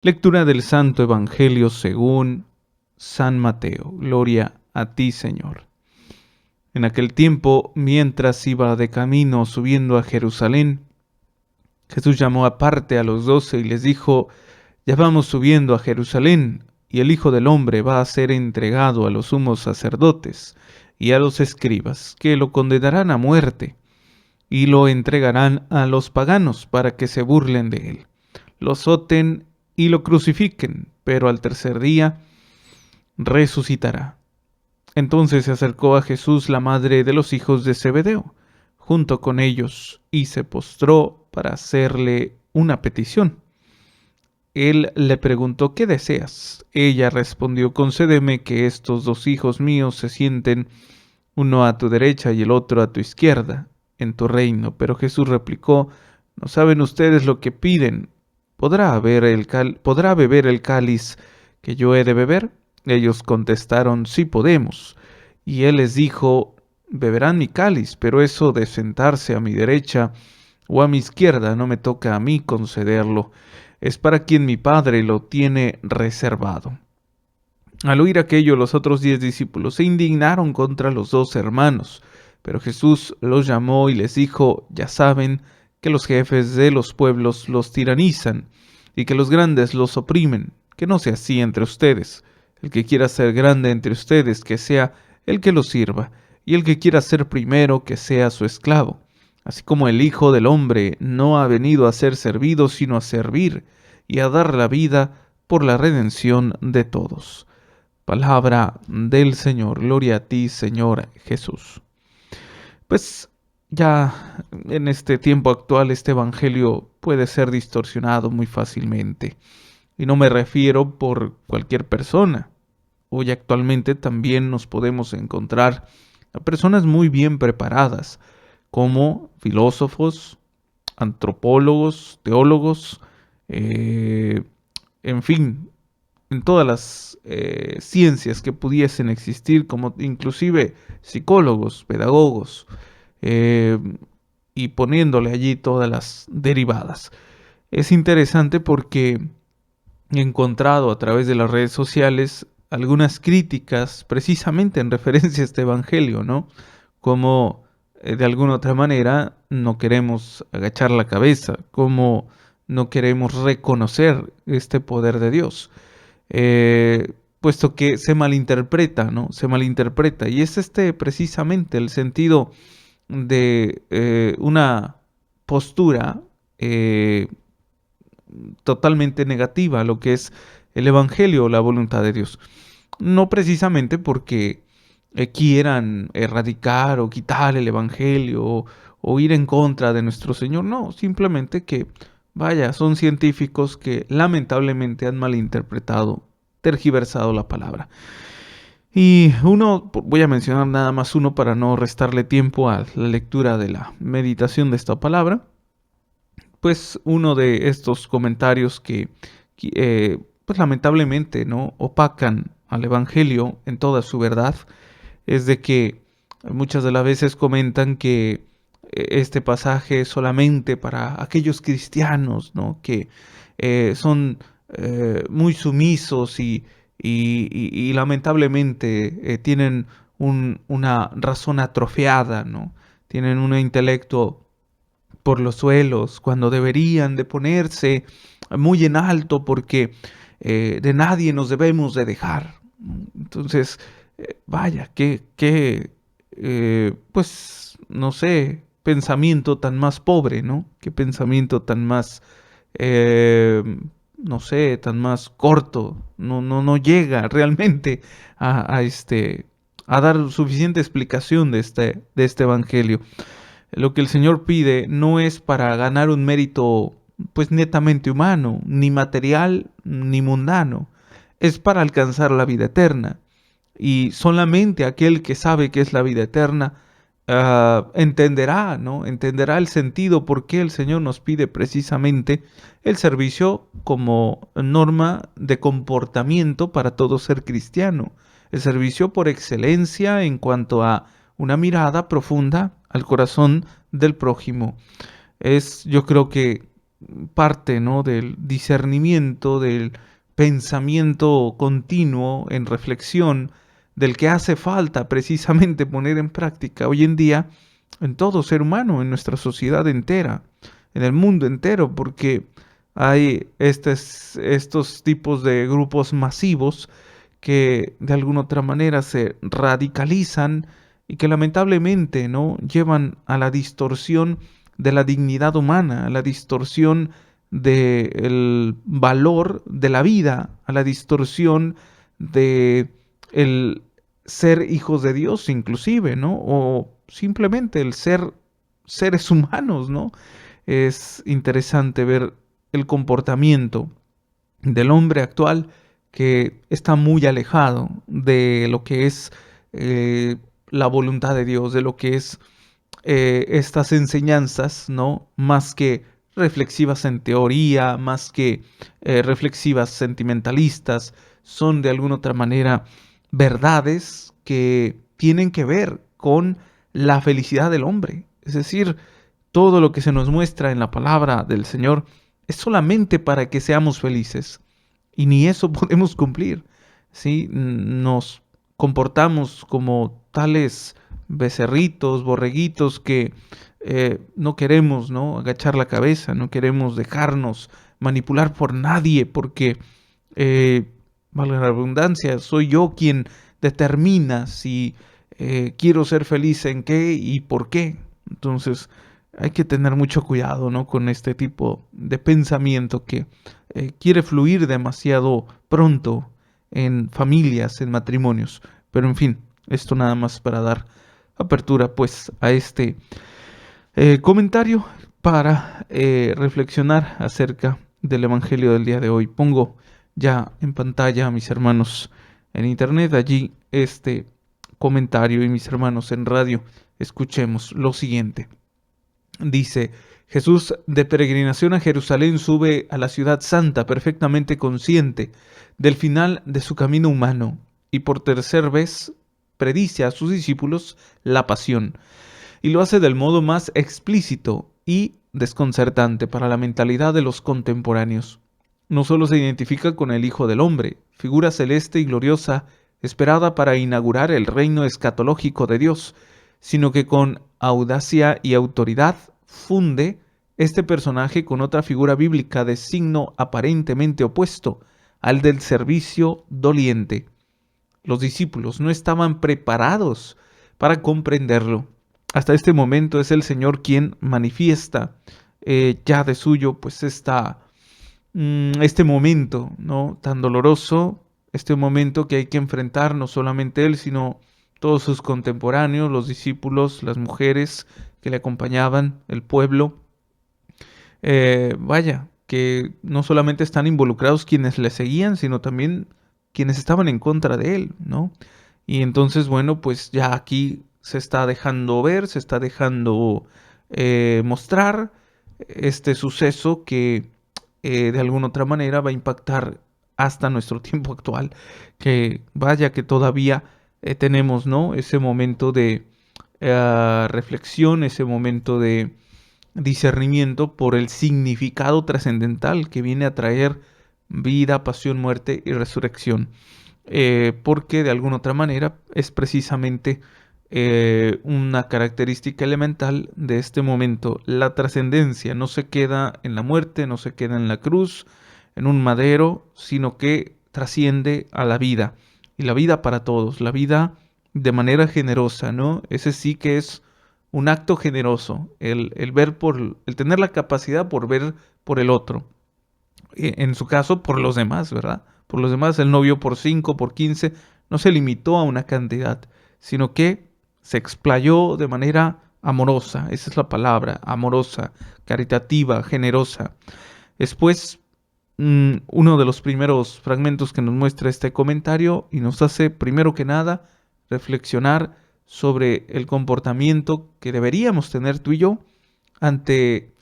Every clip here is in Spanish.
Lectura del Santo Evangelio según San Mateo. Gloria a ti, Señor. En aquel tiempo, mientras iba de camino subiendo a Jerusalén, Jesús llamó aparte a los 12 y les dijo: Ya vamos subiendo a Jerusalén, y el Hijo del Hombre va a ser entregado a los sumos sacerdotes y a los escribas, que lo condenarán a muerte, y lo entregarán a los paganos para que se burlen de él, lo azoten y lo crucifiquen, pero al tercer día resucitará. Entonces se acercó a Jesús la madre de los hijos de Zebedeo, junto con ellos, y se postró para hacerle una petición. Él le preguntó: ¿qué deseas? Ella respondió: concédeme que estos dos hijos míos se sienten, uno a tu derecha y el otro a tu izquierda, en tu reino. Pero Jesús replicó: ¿no saben ustedes lo que piden? ¿Podrá beber el cáliz que yo he de beber? Ellos contestaron: sí podemos. Y él les dijo: beberán mi cáliz, pero eso de sentarse a mi derecha o a mi izquierda no me toca a mí concederlo. Es para quien mi Padre lo tiene reservado. Al oír aquello, los otros 10 discípulos se indignaron contra los 2 hermanos, pero Jesús los llamó y les dijo: ya saben que los jefes de los pueblos los tiranizan y que los grandes los oprimen. Que no sea así entre ustedes. El que quiera ser grande entre ustedes, que sea el que los sirva, y el que quiera ser primero, que sea su esclavo. Así como el Hijo del Hombre no ha venido a ser servido, sino a servir y a dar la vida por la redención de todos. Palabra del Señor. Gloria a ti, Señor Jesús. Pues ya en este tiempo actual este evangelio puede ser distorsionado muy fácilmente. Y no me refiero por cualquier persona. Hoy actualmente también nos podemos encontrar a personas muy bien preparadas, como filósofos, antropólogos, teólogos, en fin, en todas las ciencias que pudiesen existir, como inclusive psicólogos, pedagogos, y poniéndole allí todas las derivadas. Es interesante porque he encontrado a través de las redes sociales algunas críticas precisamente en referencia a este evangelio, ¿no? Como de alguna otra manera no queremos agachar la cabeza, como no queremos reconocer este poder de Dios. Puesto que se malinterpreta, ¿no? Se malinterpreta. Y es precisamente el sentido de una postura totalmente negativa a lo que es el Evangelio o la voluntad de Dios. No precisamente porque quieran erradicar o quitar el Evangelio o ir en contra de nuestro Señor, no, simplemente que, vaya, son científicos que lamentablemente han malinterpretado, tergiversado la palabra. Y voy a mencionar nada más uno para no restarle tiempo a la lectura de la meditación de esta palabra. Pues uno de estos comentarios que pues lamentablemente no opacan al Evangelio en toda su verdad es de que muchas de las veces comentan que este pasaje es solamente para aquellos cristianos, ¿no? Que son muy sumisos y lamentablemente tienen una razón atrofiada, ¿no? Tienen un intelecto por los suelos, cuando deberían de ponerse muy en alto porque de nadie nos debemos de dejar. Entonces, vaya, pues, no sé, pensamiento tan más pobre, ¿no? Qué pensamiento tan más, no sé, tan más corto. No llega realmente a dar suficiente explicación de este evangelio. Lo que el Señor pide no es para ganar un mérito pues netamente humano, ni material, ni mundano. Es para alcanzar la vida eterna. Y solamente aquel que sabe qué es la vida eterna entenderá, ¿no? Entenderá el sentido por qué el Señor nos pide precisamente el servicio como norma de comportamiento para todo ser cristiano. El servicio por excelencia en cuanto a una mirada profunda al corazón del prójimo. Yo creo que parte, ¿no?, del discernimiento, del pensamiento continuo en reflexión, del que hace falta precisamente poner en práctica hoy en día en todo ser humano, en nuestra sociedad entera, en el mundo entero, porque hay estos tipos de grupos masivos que de alguna otra manera se radicalizan y que lamentablemente, ¿no?, llevan a la distorsión de la dignidad humana, a la distorsión del valor de la vida, a la distorsión de el ser hijos de Dios inclusive, ¿no? O simplemente el ser seres humanos, ¿no? Es interesante ver el comportamiento del hombre actual que está muy alejado de lo que es eh, la voluntad de Dios, de lo que es estas enseñanzas, ¿no? Más que reflexivas en teoría, más que reflexivas sentimentalistas, son de alguna otra manera verdades que tienen que ver con la felicidad del hombre. Es decir, todo lo que se nos muestra en la palabra del Señor es solamente para que seamos felices. Y ni eso podemos cumplir. ¿Sí? Nos comportamos como tales becerritos, borreguitos que no queremos, ¿no?, agachar la cabeza, no queremos dejarnos manipular por nadie, porque, valga la redundancia, soy yo quien determina si quiero ser feliz en qué y por qué. Entonces, hay que tener mucho cuidado, ¿no?, con este tipo de pensamiento que quiere fluir demasiado pronto en familias, en matrimonios. Pero en fin, esto nada más para dar apertura pues a este comentario para reflexionar acerca del Evangelio del día de hoy. Pongo ya en pantalla a mis hermanos en internet allí este comentario y mis hermanos en radio. Escuchemos lo siguiente. Dice: Jesús, de peregrinación a Jerusalén, sube a la ciudad santa perfectamente consciente del final de su camino humano y por tercera vez predice a sus discípulos la pasión, y lo hace del modo más explícito y desconcertante para la mentalidad de los contemporáneos. No solo se identifica con el Hijo del Hombre, figura celeste y gloriosa esperada para inaugurar el reino escatológico de Dios, sino que con audacia y autoridad funde este personaje con otra figura bíblica de signo aparentemente opuesto al del servicio doliente. Los discípulos no estaban preparados para comprenderlo. Hasta este momento es el Señor quien manifiesta ya de suyo pues este momento, ¿no?, tan doloroso, este momento que hay que enfrentar no solamente Él, sino todos sus contemporáneos, los discípulos, las mujeres que le acompañaban, el pueblo. Vaya, que no solamente están involucrados quienes le seguían, sino también quienes estaban en contra de él, ¿no? Y entonces, bueno, pues ya aquí se está dejando ver, se está dejando mostrar este suceso que de alguna otra manera va a impactar hasta nuestro tiempo actual, que vaya que todavía tenemos, ¿no?, ese momento de reflexión, ese momento de discernimiento por el significado trascendental que viene a traer vida, pasión, muerte y resurrección. Porque de alguna otra manera es precisamente una característica elemental de este momento. La trascendencia no se queda en la muerte, no se queda en la cruz, en un madero, sino que trasciende a la vida. Y la vida para todos, la vida de manera generosa, ¿no? Ese sí que es un acto generoso, el ver el tener la capacidad por ver por el otro. En su caso, por los demás, ¿verdad? Por los demás, él no vio por 5, por 15, no se limitó a una cantidad, sino que se explayó de manera amorosa, esa es la palabra, amorosa, caritativa, generosa. Después, uno de los primeros fragmentos que nos muestra este comentario y nos hace, primero que nada, reflexionar sobre el comportamiento que deberíamos tener tú y yo ante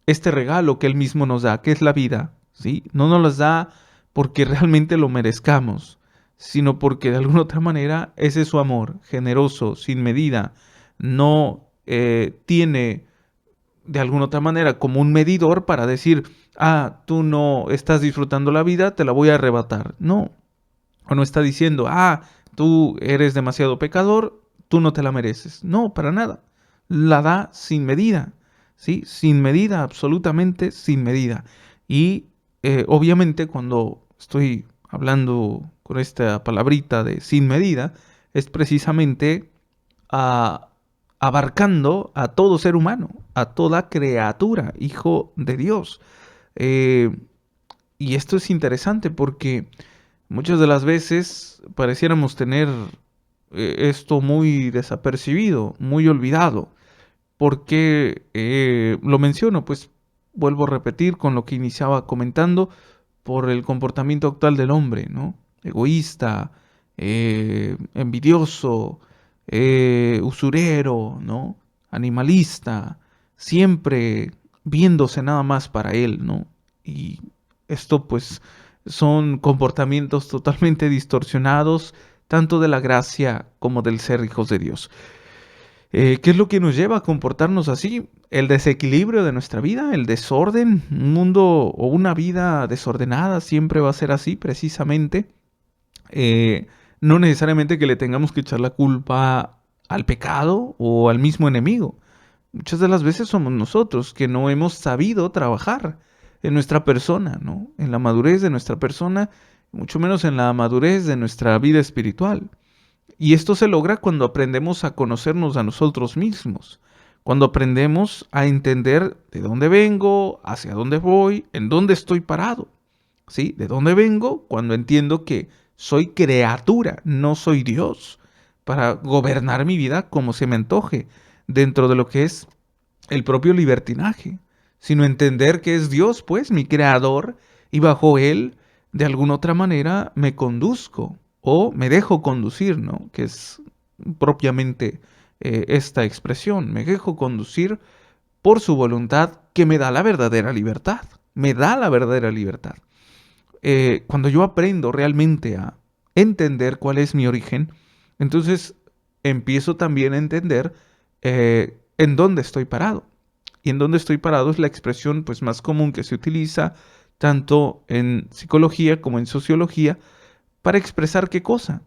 este regalo que Él mismo nos da, que es la vida, ¿sí? No nos las da porque realmente lo merezcamos, sino porque de alguna otra manera ese es su amor, generoso, sin medida, no tiene de alguna otra manera como un medidor para decir, tú no estás disfrutando la vida, te la voy a arrebatar. No, o no está diciendo, tú eres demasiado pecador, tú no te la mereces. No, para nada. La da sin medida, ¿sí? Sin medida, absolutamente sin medida. Y obviamente cuando estoy hablando con esta palabrita de sin medida, es precisamente ah, abarcando a todo ser humano, a toda criatura, hijo de Dios. Eh, y esto es interesante porque muchas de las veces pareciéramos tener esto muy desapercibido, muy olvidado. ¿Por qué lo menciono? Pues vuelvo a repetir con lo que iniciaba comentando por el comportamiento actual del hombre, ¿no? Egoísta, envidioso, usurero, ¿no? Animalista, siempre viéndose nada más para él, ¿no? Y esto pues son comportamientos totalmente distorsionados, tanto de la gracia como del ser hijos de Dios. ¿Qué es lo que nos lleva a comportarnos así? El desequilibrio de nuestra vida, el desorden, un mundo o una vida desordenada siempre va a ser así precisamente. Eh, no necesariamente que le tengamos que echar la culpa al pecado o al mismo enemigo. Muchas de las veces somos nosotros que no hemos sabido trabajar en nuestra persona, ¿no? En la madurez de nuestra persona, mucho menos en la madurez de nuestra vida espiritual. Y esto se logra cuando aprendemos a conocernos a nosotros mismos, cuando aprendemos a entender de dónde vengo, hacia dónde voy, en dónde estoy parado. ¿Sí? ¿De dónde vengo? Cuando entiendo que soy criatura, no soy Dios, para gobernar mi vida como se me antoje, dentro de lo que es el propio libertinaje, sino entender que es Dios, pues, mi creador, y bajo Él, de alguna otra manera, me conduzco o me dejo conducir, ¿no? Que es propiamente esta expresión, me dejo conducir por su voluntad que me da la verdadera libertad, me da la verdadera libertad. Cuando yo aprendo realmente a entender cuál es mi origen, entonces empiezo también a entender en dónde estoy parado. Y en dónde estoy parado es la expresión pues, más común que se utiliza tanto en psicología como en sociología para expresar qué cosa.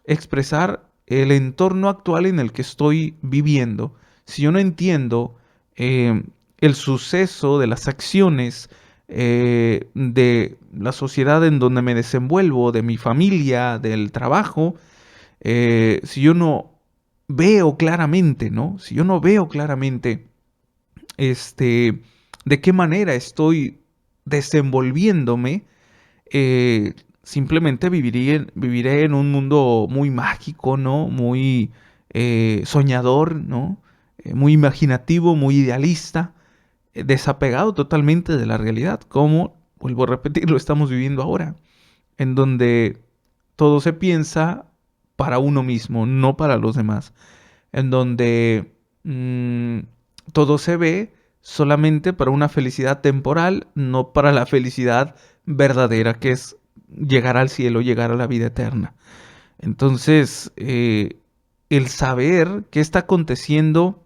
Expresar el entorno actual en el que estoy viviendo. Si yo no entiendo el suceso de las acciones de la sociedad en donde me desenvuelvo, de mi familia, del trabajo, si yo no veo claramente, ¿no? Si yo no veo claramente de qué manera estoy desenvolviéndome, simplemente viviré en un mundo muy mágico, ¿no? Muy soñador, ¿no? Muy imaginativo, muy idealista, desapegado totalmente de la realidad, como, vuelvo a repetir, lo estamos viviendo ahora, en donde todo se piensa para uno mismo, no para los demás, en donde todo se ve solamente para una felicidad temporal, no para la felicidad verdadera, que es llegar al cielo, llegar a la vida eterna. Entonces, el saber qué está aconteciendo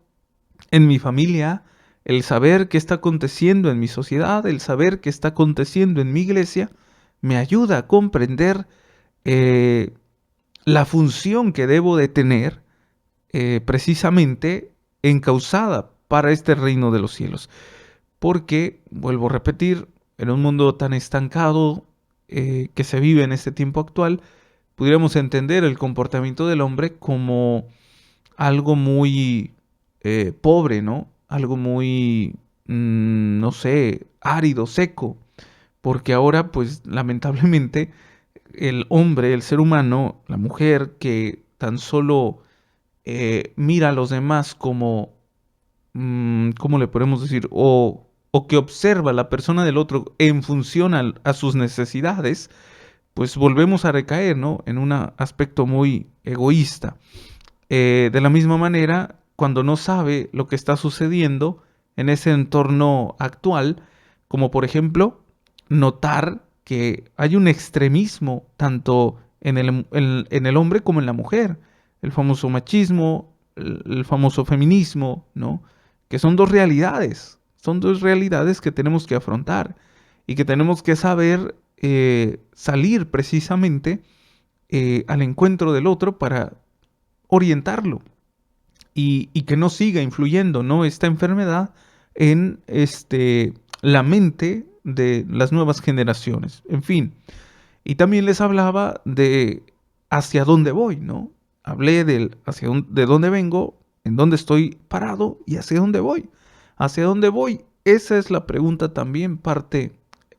en mi familia, el saber qué está aconteciendo en mi sociedad, el saber qué está aconteciendo en mi iglesia, me ayuda a comprender la función que debo de tener precisamente encauzada para este reino de los cielos. Porque, vuelvo a repetir, en un mundo tan estancado que se vive en este tiempo actual, pudiéramos entender el comportamiento del hombre como algo muy pobre, ¿no? Algo muy, no sé, árido, seco. Porque ahora, pues, lamentablemente, el hombre, el ser humano, la mujer que tan solo mira a los demás como, ¿cómo le podemos decir? O que observa a la persona del otro en función a sus necesidades, pues volvemos a recaer, ¿no? En un aspecto muy egoísta. De la misma manera, cuando no sabe lo que está sucediendo en ese entorno actual, como por ejemplo, notar que hay un extremismo tanto en el hombre como en la mujer. El famoso machismo, el famoso feminismo, ¿no? Que son dos realidades Son dos realidades que tenemos que afrontar y que tenemos que saber salir precisamente al encuentro del otro para orientarlo y que no siga influyendo, ¿no?, esta enfermedad en la mente de las nuevas generaciones. En fin, y también les hablaba de hacia dónde voy, ¿no? Hablé de dónde vengo, en dónde estoy parado y hacia dónde voy. ¿Hacia dónde voy? Esa es la pregunta también, parte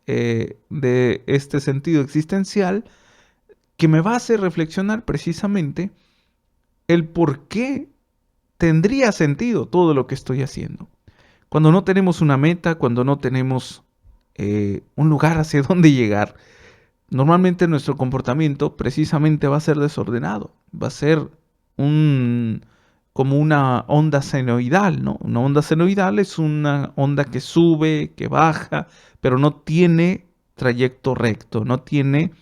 de este sentido existencial, que me va a hacer reflexionar precisamente el por qué tendría sentido todo lo que estoy haciendo. Cuando no tenemos una meta, cuando no tenemos un lugar hacia dónde llegar, normalmente nuestro comportamiento precisamente va a ser desordenado, va a ser como una onda senoidal, ¿no? Una onda senoidal es una onda que sube, que baja, pero no tiene trayecto recto, no tiene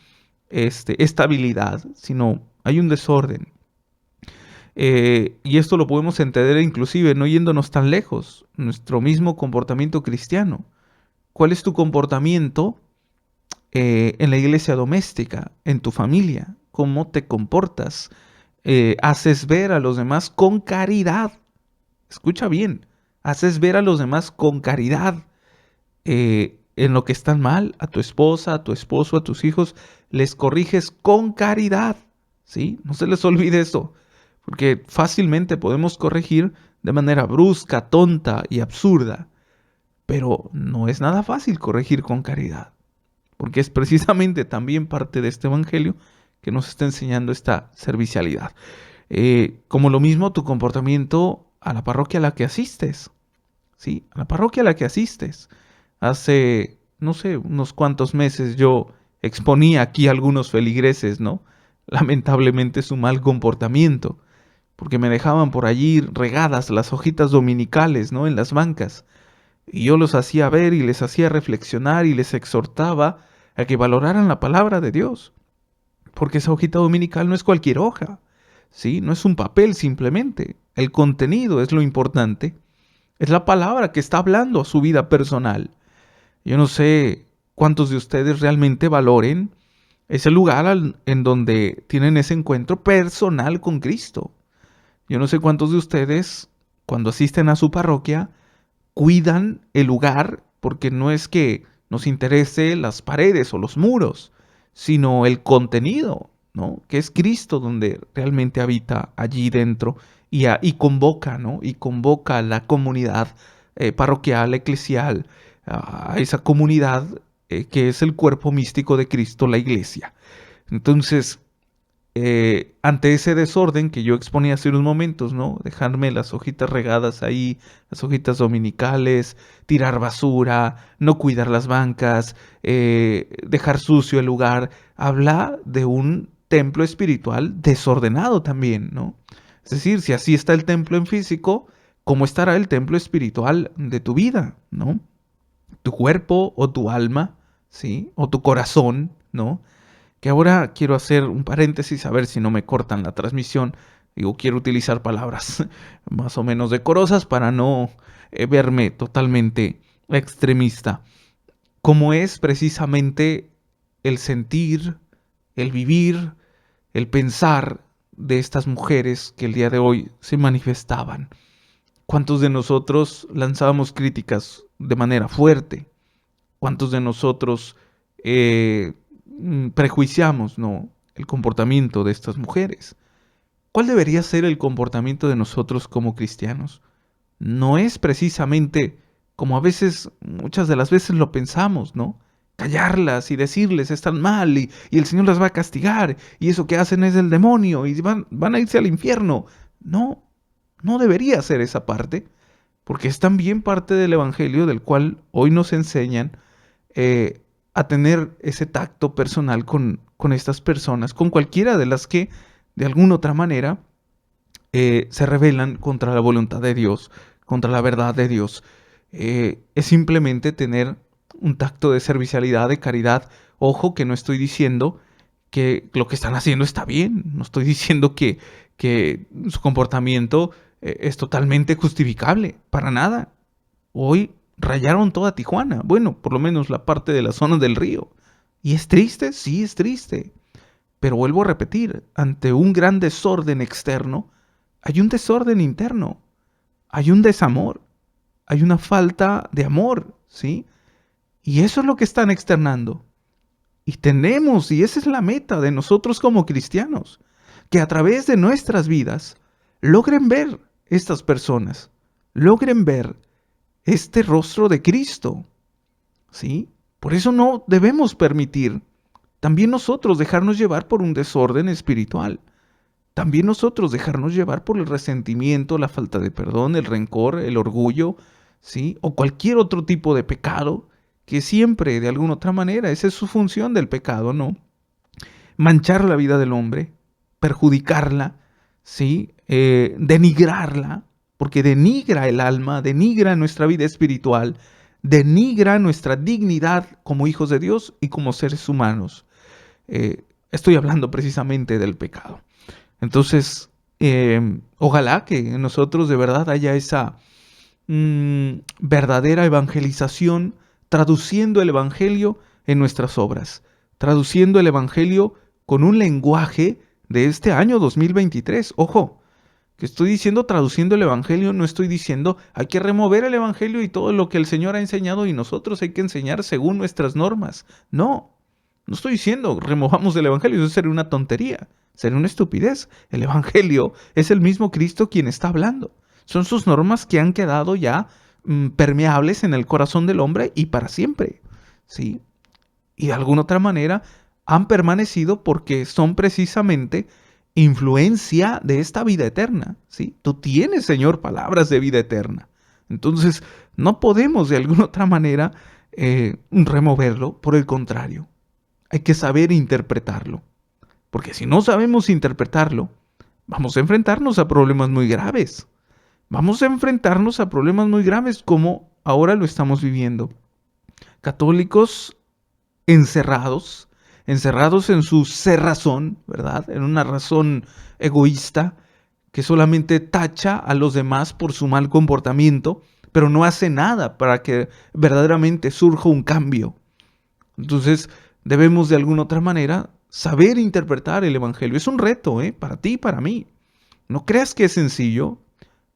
estabilidad, sino hay un desorden. Y esto lo podemos entender inclusive no yéndonos tan lejos, nuestro mismo comportamiento cristiano. ¿Cuál es tu comportamiento en la iglesia doméstica, en tu familia? ¿Cómo te comportas? ¿Haces ver a los demás con caridad? Escucha bien, haces ver a los demás con caridad en lo que están mal, a tu esposa, a tu esposo, a tus hijos, les corriges con caridad, ¿sí? No se les olvide eso, porque fácilmente podemos corregir de manera brusca, tonta y absurda, pero no es nada fácil corregir con caridad, porque es precisamente también parte de este evangelio que nos está enseñando esta servicialidad. Como lo mismo tu comportamiento a la parroquia a la que asistes, ¿sí? A la parroquia a la que asistes. Hace, no sé, unos cuantos meses yo exponía aquí a algunos feligreses, ¿no? Lamentablemente su mal comportamiento, porque me dejaban por allí regadas las hojitas dominicales, ¿no?, en las bancas. Y yo los hacía ver y les hacía reflexionar y les exhortaba a que valoraran la palabra de Dios. Porque esa hojita dominical no es cualquier hoja, ¿sí? No es un papel simplemente. El contenido es lo importante. Es la palabra que está hablando a su vida personal. Yo no sé cuántos de ustedes realmente valoren ese lugar en donde tienen ese encuentro personal con Cristo. Yo no sé cuántos de ustedes, cuando asisten a su parroquia, cuidan el lugar, porque no es que nos interese las paredes o los muros, sino el contenido, ¿no?, que es Cristo donde realmente habita allí dentro y convoca, ¿no?, y convoca a la comunidad parroquial, eclesial, a esa comunidad que es el cuerpo místico de Cristo, la iglesia. Entonces, ante ese desorden que yo exponía hace unos momentos, ¿no?, dejarme las hojitas regadas ahí, las hojitas dominicales, tirar basura, no cuidar las bancas, dejar sucio el lugar, habla de un templo espiritual desordenado también, ¿no? Es decir, si así está el templo en físico, ¿cómo estará el templo espiritual de tu vida, ¿no? Tu cuerpo o tu alma, ¿sí? O tu corazón, ¿no? Que ahora quiero hacer un paréntesis, a ver si no me cortan la transmisión. Digo, quiero utilizar palabras más o menos decorosas para no verme totalmente extremista. Como es precisamente el sentir, el vivir, el pensar de estas mujeres que el día de hoy se manifestaban. ¿Cuántos de nosotros lanzábamos críticas de manera fuerte? ¿Cuántos de nosotros prejuiciamos, ¿no?, el comportamiento de estas mujeres? ¿Cuál debería ser el comportamiento de nosotros como cristianos? No es precisamente como a veces, muchas de las veces lo pensamos, ¿no? Callarlas y decirles están mal y el Señor las va a castigar y eso que hacen es del demonio y van a irse al infierno. No, no debería ser esa parte, porque es también parte del Evangelio del cual hoy nos enseñan a tener ese tacto personal con estas personas, con cualquiera de las que de alguna otra manera se rebelan contra la voluntad de Dios, contra la verdad de Dios. Es simplemente tener un tacto de servicialidad, de caridad. Ojo, que no estoy diciendo que lo que están haciendo está bien, no estoy diciendo que su comportamiento es totalmente justificable, para nada. Hoy rayaron toda Tijuana. Bueno, por lo menos la parte de la zona del río. ¿Y es triste? Sí, es triste. Pero vuelvo a repetir, ante un gran desorden externo, hay un desorden interno. Hay un desamor. Hay una falta de amor, ¿sí? Y eso es lo que están externando. Y esa es la meta de nosotros como cristianos, que a través de nuestras vidas logren ver estas personas, logren ver este rostro de Cristo, ¿sí? Por eso no debemos permitir también nosotros dejarnos llevar por un desorden espiritual. También nosotros dejarnos llevar por el resentimiento, la falta de perdón, el rencor, el orgullo, ¿sí? O cualquier otro tipo de pecado que siempre, de alguna otra manera, esa es su función del pecado, ¿no? Manchar la vida del hombre, perjudicarla, ¿sí? Denigrarla, porque denigra el alma, denigra nuestra vida espiritual, denigra nuestra dignidad como hijos de Dios y como seres humanos. Estoy hablando precisamente del pecado. Entonces, ojalá que en nosotros de verdad haya esa verdadera evangelización, traduciendo el evangelio en nuestras obras, traduciendo el evangelio con un lenguaje de este año 2023. Ojo, que estoy diciendo traduciendo el evangelio, no estoy diciendo hay que remover el evangelio y todo lo que el Señor ha enseñado y nosotros hay que enseñar según nuestras normas. No estoy diciendo removamos el evangelio, eso sería una tontería, sería una estupidez. El evangelio es el mismo Cristo quien está hablando. Son sus normas que han quedado ya permeables en el corazón del hombre y para siempre, ¿sí? Y de alguna otra manera han permanecido porque son precisamente influencia de esta vida eterna, ¿sí? Tú tienes, Señor, palabras de vida eterna. Entonces, no podemos de alguna otra manera removerlo, por el contrario. Hay que saber interpretarlo, porque si no sabemos interpretarlo, vamos a enfrentarnos a problemas muy graves. Vamos a enfrentarnos a problemas muy graves como ahora lo estamos viviendo. Católicos encerrados en su cerrazón, ¿verdad? En una razón egoísta que solamente tacha a los demás por su mal comportamiento, pero no hace nada para que verdaderamente surja un cambio. Entonces, debemos de alguna otra manera saber interpretar el evangelio. Es un reto, para ti y para mí. No creas que es sencillo,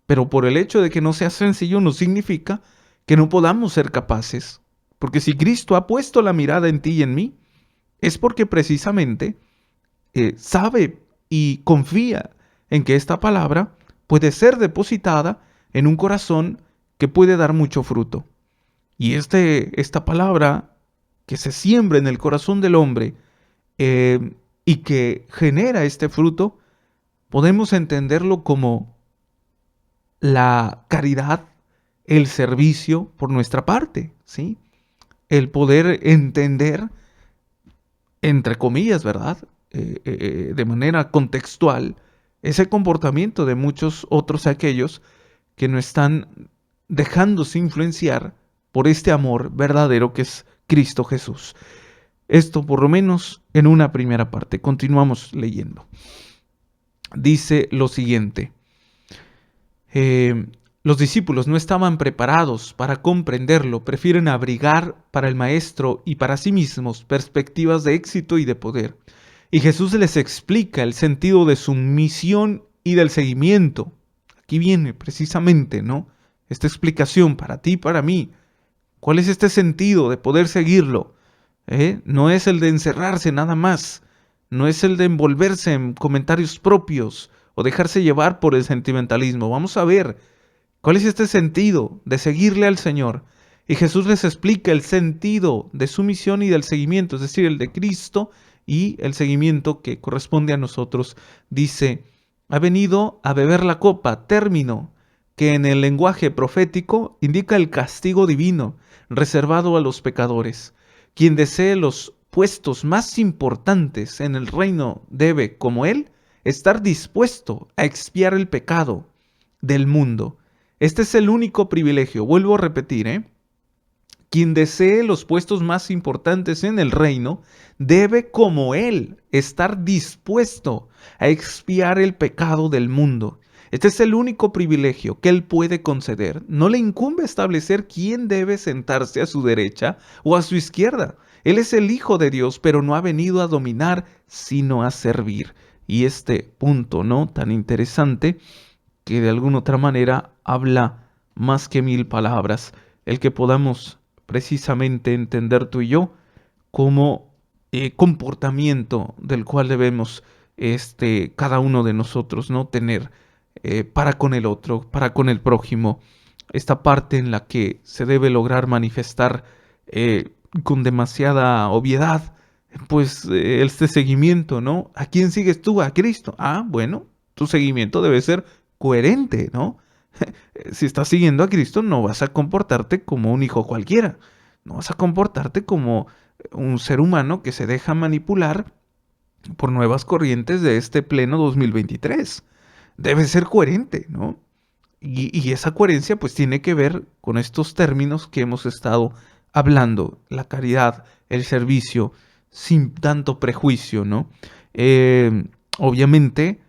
pero por el hecho de que no sea sencillo no significa que no podamos ser capaces. Porque si Cristo ha puesto la mirada en ti y en mí, es porque precisamente sabe y confía en que esta palabra puede ser depositada en un corazón que puede dar mucho fruto. Y esta palabra que se siembra en el corazón del hombre y que genera este fruto, podemos entenderlo como la caridad, el servicio por nuestra parte, ¿sí? El poder entender, entre comillas, ¿verdad? De manera contextual, ese comportamiento de muchos otros aquellos que no están dejándose influenciar por este amor verdadero que es Cristo Jesús. Esto por lo menos en una primera parte. Continuamos leyendo. Dice lo siguiente. Los discípulos no estaban preparados para comprenderlo, prefieren abrigar para el maestro y para sí mismos perspectivas de éxito y de poder. Y Jesús les explica el sentido de su misión y del seguimiento. Aquí viene precisamente, ¿no? Esta explicación para ti y para mí. ¿Cuál es este sentido de poder seguirlo? No es el de encerrarse nada más, no es el de envolverse en comentarios propios o dejarse llevar por el sentimentalismo. Vamos a ver cuál es este sentido de seguirle al Señor. Y Jesús les explica el sentido de su misión y del seguimiento, es decir, el de Cristo y el seguimiento que corresponde a nosotros. Dice, ha venido a beber la copa, término, que en el lenguaje profético indica el castigo divino reservado a los pecadores. Quien desee los puestos más importantes en el reino debe, como él, estar dispuesto a expiar el pecado del mundo. Este es el único privilegio. Vuelvo a repetir, Quien desee los puestos más importantes en el reino debe, como él, estar dispuesto a expiar el pecado del mundo. Este es el único privilegio que Él puede conceder. No le incumbe establecer quién debe sentarse a su derecha o a su izquierda. Él es el Hijo de Dios, pero no ha venido a dominar, sino a servir. Y este punto, ¿no?, tan interesante, que de alguna otra manera habla más que mil palabras, el que podamos precisamente entender tú y yo como comportamiento del cual debemos cada uno de nosotros, ¿no?, tener para con el otro, para con el prójimo, esta parte en la que se debe lograr manifestar con demasiada obviedad, pues este seguimiento, ¿no? ¿A quién sigues tú? A Cristo. Ah, bueno, tu seguimiento debe ser coherente, ¿no? Si estás siguiendo a Cristo, no vas a comportarte como un hijo cualquiera, no vas a comportarte como un ser humano que se deja manipular por nuevas corrientes de este pleno 2023. Debe ser coherente, ¿no? Y esa coherencia pues tiene que ver con estos términos que hemos estado hablando, la caridad, el servicio, sin tanto prejuicio, ¿no? Obviamente,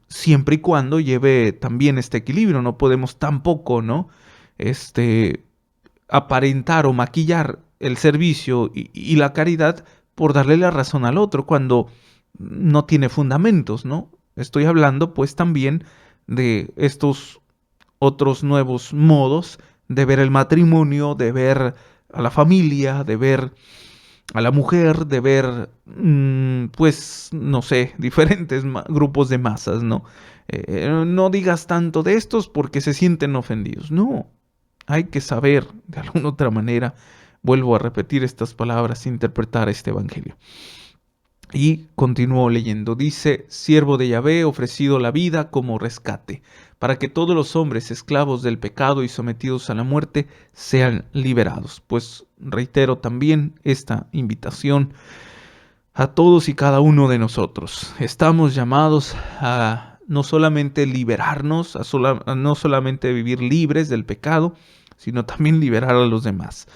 siempre y cuando lleve también este equilibrio, no podemos tampoco, ¿no?, aparentar o maquillar el servicio y la caridad por darle la razón al otro cuando no tiene fundamentos, ¿no? Estoy hablando pues también de estos otros nuevos modos de ver el matrimonio, de ver a la familia, de ver a la mujer, de ver, pues, no sé, diferentes grupos de masas, ¿no? No digas tanto de estos porque se sienten ofendidos. No, hay que saber, de alguna otra manera, vuelvo a repetir estas palabras, interpretar este evangelio. Y continúo leyendo. Dice: siervo de Yahvé, ofrecido la vida como rescate, para que todos los hombres esclavos del pecado y sometidos a la muerte sean liberados. Pues reitero también esta invitación a todos y cada uno de nosotros. Estamos llamados a no solamente liberarnos, a no solamente vivir libres del pecado, sino también liberar a los demás.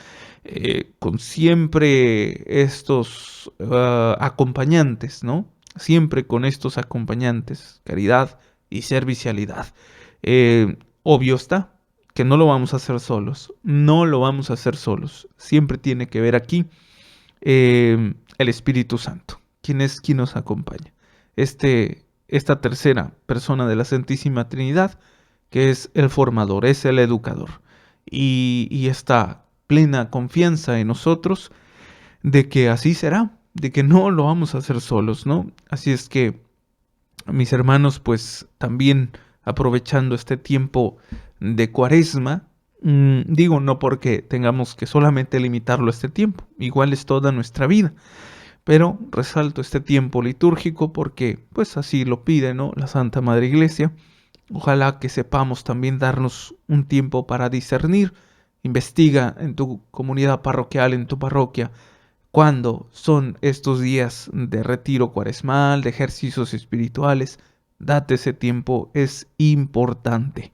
Con siempre estos acompañantes, ¿no? Siempre con estos acompañantes, caridad y servicialidad. Obvio está que no lo vamos a hacer solos, no lo vamos a hacer solos. Siempre tiene que ver aquí el Espíritu Santo, quien es quien nos acompaña. Esta tercera persona de la Santísima Trinidad, que es el formador, es el educador. Y esta plena confianza en nosotros de que así será, de que no lo vamos a hacer solos, ¿no? Así es que, mis hermanos, pues también aprovechando este tiempo de Cuaresma, digo, no porque tengamos que solamente limitarlo a este tiempo, igual es toda nuestra vida, pero resalto este tiempo litúrgico porque pues así lo pide, ¿no?, la Santa Madre Iglesia. Ojalá que sepamos también darnos un tiempo para discernir. Investiga en tu comunidad parroquial, en tu parroquia, cuándo son estos días de retiro cuaresmal, de ejercicios espirituales. Date ese tiempo, es importante.